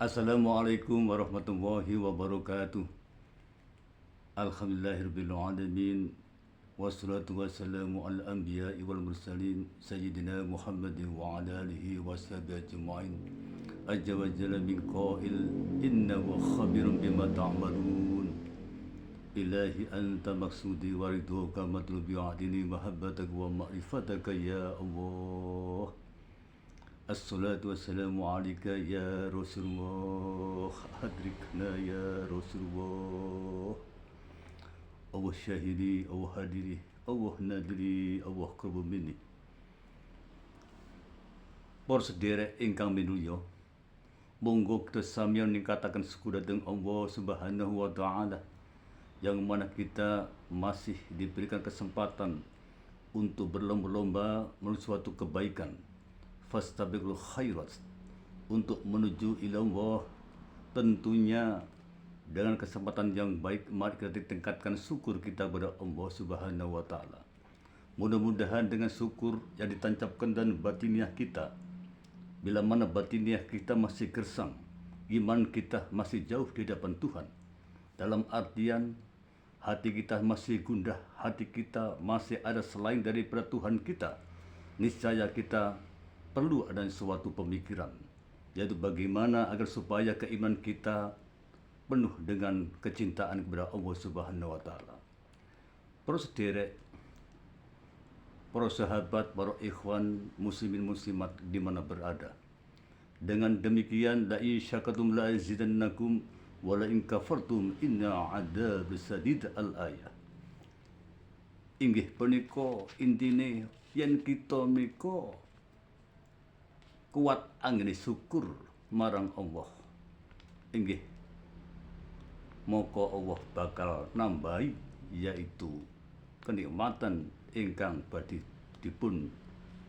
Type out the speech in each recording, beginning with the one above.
Assalamualaikum warahmatullahi wabarakatuh. Alhamdulillahirabbil alamin. Wassalatu wassalamu ala anbiya'i wal mursalin sayyidina Muhammadin wa ala alihi washabihi ajma'in. Azza wa jalla min qail inna wa khabirun bima ta'malun. Ilahi anta maksudi wa ridhoka matlubi adini mahabbataka wa ma'rifataka ya Allah. Assalatu wassalamu alaika ya Rasulullah. Hadrikna ya Rasulullah. Allah syahidi, Allah hadiri, Allah nadiri, Allah qurbu minni. Para sederek ingkang minulya, monggo kita samian ningkataken syukur dhateng Allah Subhanahu wa taala yang mana kita masih diberikan kesempatan untuk berlomba-lomba menuju suatu kebaikan. Fastabiqul khairat, untuk menuju ila Allah. Tentunya dengan kesempatan yang baik, mari kita tingkatkan syukur kita kepada Allah Subhanahu wa taala. Mudah-mudahan dengan syukur yang ditancapkan dan batiniah kita, bila mana batiniah kita masih gersang, iman kita masih jauh di hadapan Tuhan. Dalam artian hati kita masih gundah, hati kita masih ada selain daripada Tuhan kita, niscaya kita perlu ada suatu pemikiran, yaitu bagaimana agar supaya keimanan kita penuh dengan kecintaan kepada Allah Subhanahu wa taala. Para sederek, para sahabat, para ikhwan muslimin muslimat di mana berada. Dengan demikian, la in syakartum la azidannakum wa la in kafartum inna adzabis sadid al-ayah. Inggih punika intine yen kita menika kuat anggene syukur marang Allah, inggih maka Allah bakal nambahi, yaitu kenikmatan ingkang badhe dipun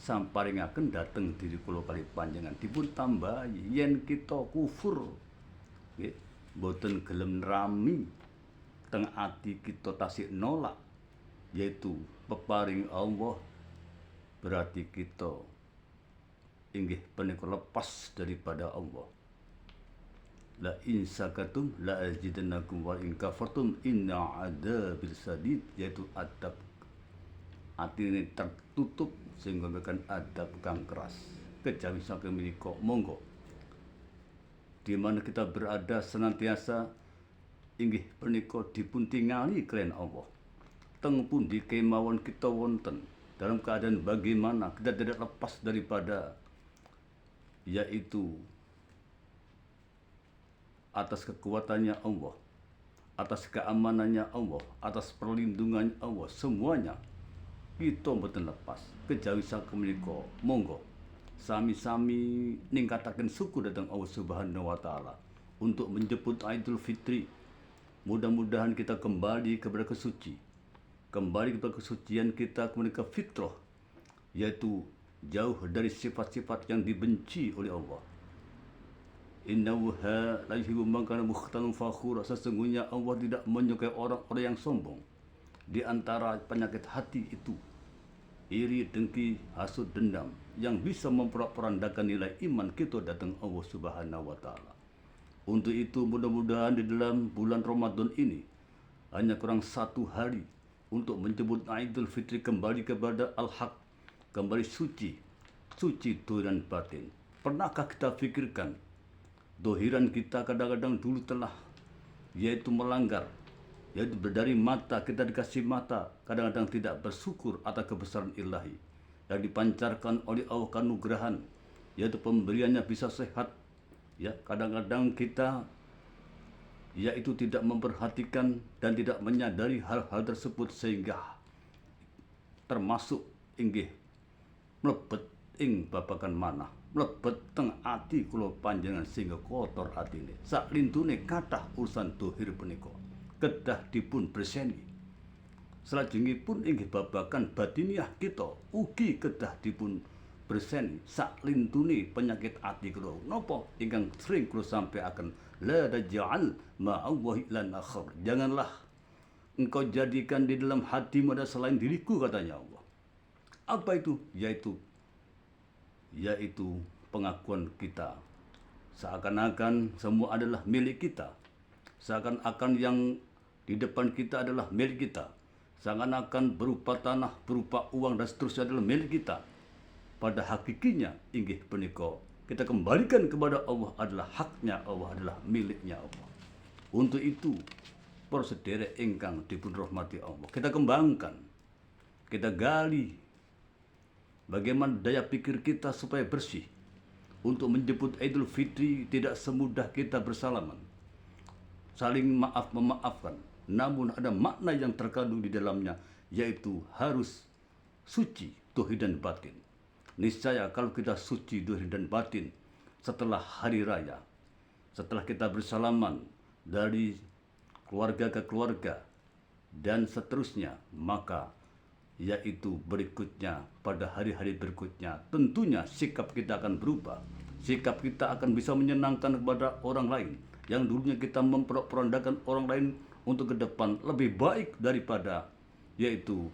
samparingaken dhateng diri kula kali panjenengan, dipun tambahi. Yen kita kufur, nggih, boten gelem nrami, teng ati kita tasih nolak, yaitu peparing Allah, berarti kita inggih punika lepas daripada Allah. La in syakartum la azidannakum wa in kafartum inna adzabil sadid, yaitu adab atine tertutup sehingga memberikan adab kang keras. Kejawi saking menika monggo di mana kita berada senantiasa inggih punika dipun tingali kalian Allah. Teng pundi kemawon kita wonten, dalam keadaan bagaimana, kita tidak lepas daripada, yaitu atas kekuatannya Allah, atas keamanannya Allah, atas perlindungan Allah, semuanya kita mboten lepas. Kejawi saking menika monggo sami-sami ningkataken syukur dhateng Allah Subhanahu wa taala untuk menjemput Idul Fitri. Mudah-mudahan kita kembali kepada kesuci, kembali kepada kesucian kita, kemudian ke fitrah, yaitu jauh dari sifat-sifat yang dibenci oleh Allah. Innahu la yuhibbu man kana mukhtalan fakhura, sesungguhnya Allah tidak menyukai orang-orang yang sombong. Di antara penyakit hati itu iri, dengki, hasud, dendam yang bisa memperandakan nilai iman kita datang Allah Subhanahu wa taala. Untuk itu mudah-mudahan di dalam bulan Ramadan ini hanya kurang 1 hari untuk menyebut Idul Fitri kembali kepada Al-Haq, kembali suci dohir dan batin. Pernahkah kita pikirkan dohiran kita kadang-kadang dulu telah, yaitu melanggar, yaitu dari mata, kita dikasih mata, kadang-kadang tidak bersyukur atas kebesaran ilahi yang dipancarkan oleh Allah kanugrahan, yaitu pemberiannya bisa sehat. Ya, kadang-kadang kita yaitu tidak memperhatikan dan tidak menyadari hal-hal tersebut, sehingga termasuk inggih mlebet ing babagan manah, mlebet teng ati kula panjenengan sehingga kotor atine. Saklintune kathah urusan dohir punika kedah dipun berseni. Salajengipun inggih babagan batiniah kita ugi kedah dipun berseni. Saklintune penyakit ati kula napa ingkang sering kula sampaiaken, la taj'al ma'allahi lan akhar. Janganlah engkau jadikan di dalam hatimu ada selain diriku, katanya Allah. Apa itu? Yaitu pengakuan kita Seakan-akan semua adalah milik kita. Seakan-akan yang di depan kita adalah milik kita. Seakan-akan berupa tanah, berupa uang dan seterusnya adalah milik kita. Pada hakikinya inggih punika kita kembalikan kepada Allah, adalah haknya Allah, adalah miliknya Allah. Untuk itu, para sederek ingkang dipun rahmati Allah, kita kembangkan, kita gali bagaimana daya pikir kita supaya bersih. Untuk menjemput Idul Fitri tidak semudah kita bersalaman, saling maaf memaafkan, namun ada makna yang terkandung di dalamnya, yaitu harus suci zahir dan batin. Niscaya kalau kita suci zahir dan batin setelah hari raya, setelah kita bersalaman dari keluarga ke keluarga dan seterusnya, maka yaitu berikutnya pada hari-hari berikutnya tentunya sikap kita akan berubah. Sikap kita akan bisa menyenangkan kepada orang lain. Yang dulunya kita memperandakan orang lain untuk ke depan lebih baik daripada yaitu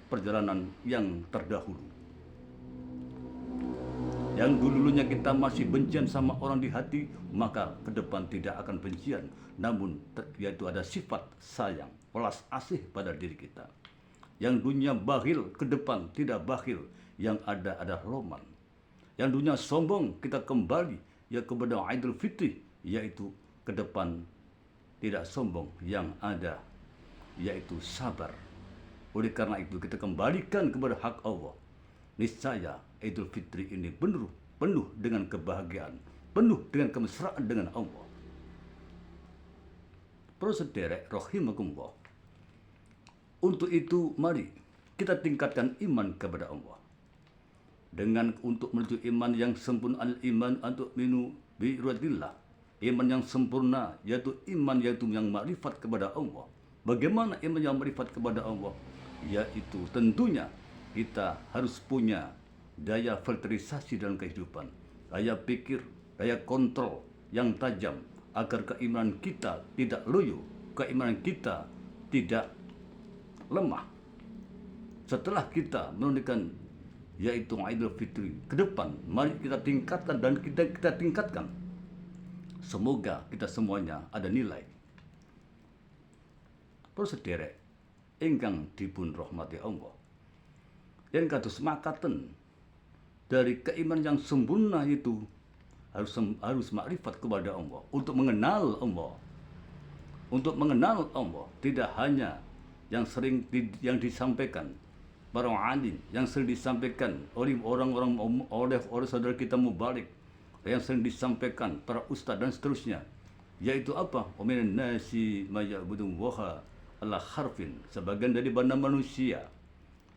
perjalanan yang terdahulu. Yang dulunya kita masih bencian sama orang di hati, maka ke depan tidak akan bencian, namun yaitu ada sifat sayang, welas asih pada diri kita. Yang dunia bakhil, ke depan tidak bakhil, yang ada loman. Yang dunia sombong, kita kembali ya kepada Idul Fitri, yaitu ke depan tidak sombong, yang ada yaitu sabar. Oleh karena itu kita kembalikan kepada hak Allah. Niscaya Idul Fitri ini penuh dengan kebahagiaan, penuh dengan kemesraan dengan Allah. Para sederek rahimakumullah. Untuk itu mari kita tingkatkan iman kepada Allah. Dengan untuk menuju iman yang sempurna, al-iman untuk minu bi'iratillah. Iman yang sempurna yaitu iman yaitu yang makrifat kepada Allah. Bagaimana iman yang makrifat kepada Allah? Yaitu tentunya kita harus punya daya filterisasi dalam kehidupan, daya pikir, daya kontrol yang tajam agar keimanan kita tidak loyo, keimanan kita tidak lemah. Setelah kita menunaikan yaitu Idul Fitri ke depan, mari kita tingkatkan dan kita tingkatkan. Semoga kita semuanya ada nilai. Para sederek ingkang dipun rahmati Allah, yang kados makaten dari keimanan yang sempurna itu harus makrifat kepada Allah, untuk mengenal Allah. Untuk mengenal Allah tidak hanya yang sering yang disampaikan para alim, yang sering disampaikan oleh orang-orang, oleh saudara kita Mubarak, yang sering disampaikan para ustaz dan seterusnya, yaitu apa? Minan nasi may ya'budu waha ala harfin, sebagian dari banda manusia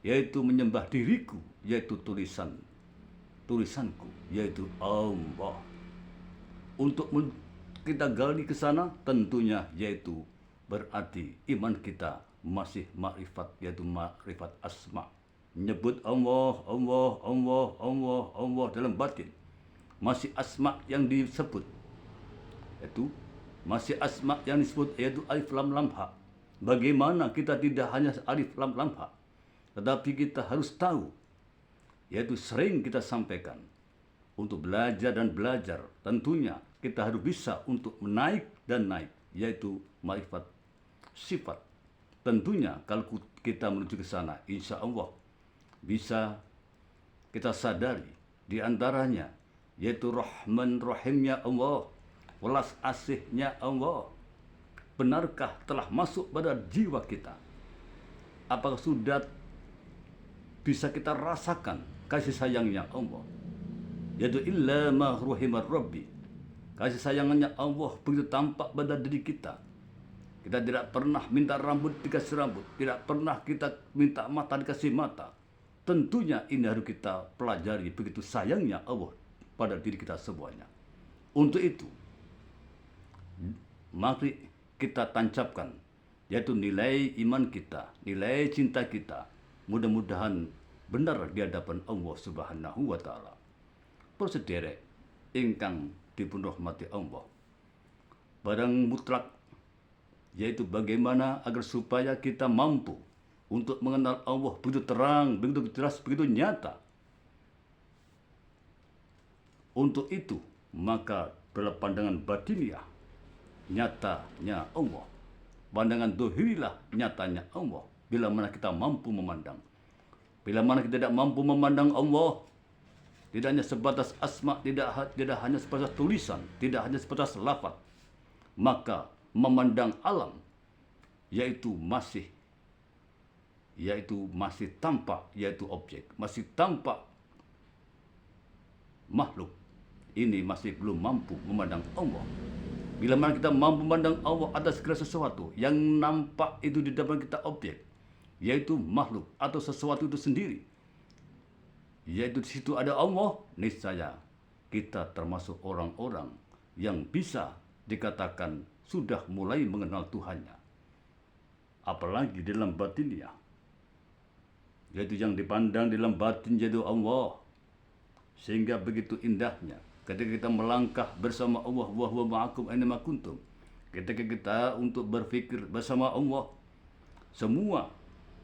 yaitu menyembah diriku, yaitu tulisanku, yaitu Allah. Untuk kita gali ke sana tentunya yaitu berarti iman kita masih makrifat, yaitu makrifat asma. Menyebut Allah, Allah, Allah, Allah, Allah dalam batin. Masih asma yang disebut. Itu masih asma yang disebut yaitu alif lam lam ha. Bagaimana kita tidak hanya alif lam lam ha, tetapi kita harus tahu, yaitu sering kita sampaikan, untuk belajar dan belajar tentunya kita harus bisa untuk menaik dan naik, yaitu makrifat sifat. Tentunya kalau kita menuju ke sana, insya Allah bisa kita sadari di antaranya yaitu Rahman Rahimnya Allah, welas asihnya Allah. Benarkah telah masuk pada jiwa kita? Apakah sudah bisa kita rasakan kasih sayangnya Allah? Yaitu illa ma rahimar rabbi. Kasih sayangnya Allah begitu tampak pada diri kita. Kita tidak pernah minta rambut dikasih rambut, tidak pernah kita minta mata dikasih mata. Tentunya ini harus kita pelajari begitu sayangnya Allah pada diri kita semuanya. Untuk itu, mari kita tancapkan yaitu nilai iman kita, nilai cinta kita. Mudah-mudahan benar di hadapan Allah Subhanahu wa taala. Para sederek ingkang dipun rahmati Allah. Barang mutlak yaitu bagaimana agar supaya kita mampu untuk mengenal Allah begitu terang, begitu jelas, begitu nyata. Untuk itu, maka adalah pandangan batiniah, nyatanya Allah. Pandangan dohirilah nyatanya Allah. Bila mana kita mampu memandang. Bila mana kita tidak mampu memandang Allah, tidak hanya sebatas asma, tidak hanya sebatas tulisan, tidak hanya sebatas lafaz, maka memandang alam, yaitu masih tampak, yaitu objek, masih tampak makhluk. Ini masih belum mampu memandang Allah. Bila mana kita mampu memandang Allah atas segala sesuatu yang nampak itu di depan kita objek, yaitu makhluk atau sesuatu itu sendiri, yaitu di situ ada Allah, niscaya kita termasuk orang-orang yang bisa dikatakan sudah mulai mengenal Tuhannya. Apalagi dalam batinnya, yaitu yang dipandang dalam batin yaitu Allah. Sehingga begitu indahnya ketika kita melangkah bersama Allah, wa huwa ma'akum aina ma kuntum. Ketika kita untuk berfikir bersama Allah, semua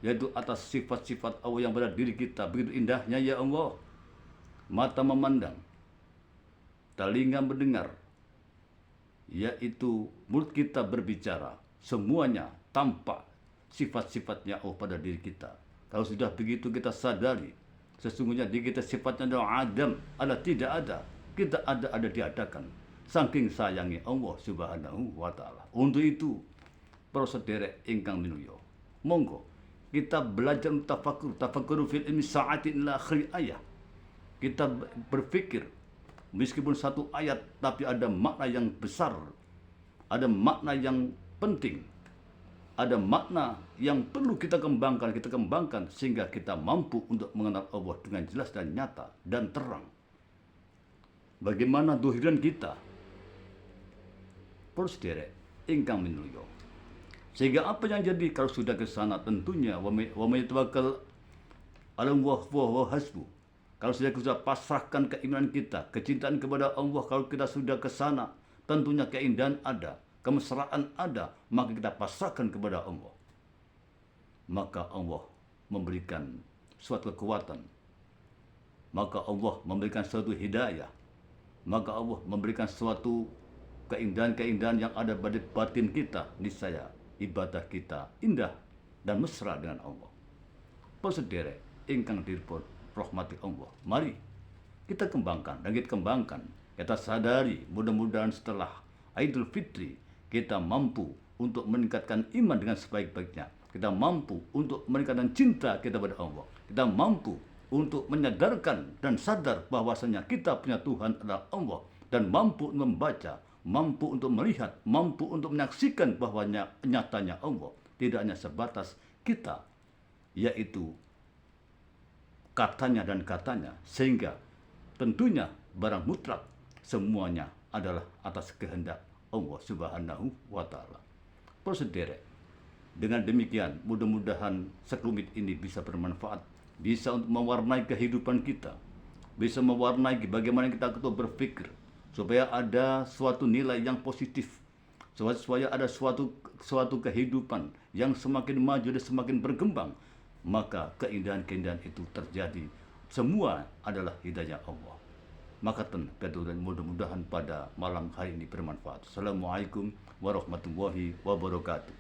yaitu atas sifat-sifat Allah yang pada diri kita, begitu indahnya ya Allah. Mata memandang, telinga mendengar, yaitu mulut kita berbicara, semuanya tampak sifat-sifatnya Allah pada diri kita. Kalau sudah begitu kita sadari, sesungguhnya diri kita sifatnya adalah adam, ada tidak ada. Kita ada diadakan. Saking sayangi Allah Subhanahu wa Ta'ala. Untuk itu, para sederek ingkang minuya, monggo kita belajar tafakur fil ilmi sa'atin ila akhir ayat. Kita berpikir meskipun satu ayat tapi ada makna yang besar, ada makna yang penting, ada makna yang perlu kita kembangkan sehingga kita mampu untuk mengenal Allah dengan jelas dan nyata dan terang. Bagaimana dohiran kita, para sederek ingkang minuya. Sehingga apa yang jadi kalau sudah ke sana, tentunya wa may tawakkal 'ala Allah wa huwa hasbuh. Kalau sudah kita pasrahkan keimanan kita, kecintaan kepada Allah, kalau kita sudah ke sana, tentunya keindahan ada, kemesraan ada, maka kita pasrahkan kepada Allah. Maka Allah memberikan suatu kekuatan. Maka Allah memberikan suatu hidayah. Maka Allah memberikan suatu keindahan-keindahan yang ada pada batin kita. Niscaya ibadah kita indah dan mesra dengan Allah. Pasederek ingkang diripun rahmati Allah. Mari kita kembangkan dan kita kembangkan. Kita sadari mudah-mudahan setelah Idul Fitri kita mampu untuk meningkatkan iman dengan sebaik-baiknya. Kita mampu untuk meningkatkan cinta kita pada Allah. Kita mampu untuk menyadarkan dan sadar bahwasanya kita punya Tuhan adalah Allah. Dan mampu membaca, mampu untuk melihat, mampu untuk menyaksikan bahwa nyatanya Allah. Tidak hanya sebatas kita, yaitu katanya dan katanya. Sehingga tentunya barang mutlak semuanya adalah atas kehendak Allah Subhanahu wa Ta'ala. Para sederek, dengan demikian mudah-mudahan sekelumit ini bisa bermanfaat, bisa untuk mewarnai kehidupan kita, bisa mewarnai bagaimana kita berpikir, supaya ada suatu nilai yang positif, supaya ada suatu kehidupan yang semakin maju dan semakin berkembang. Maka keindahan-keindahan itu terjadi, semua adalah hidayah Allah. Maka mudah-mudahan pada malam hari ini bermanfaat. Assalamualaikum warahmatullahi wabarakatuh.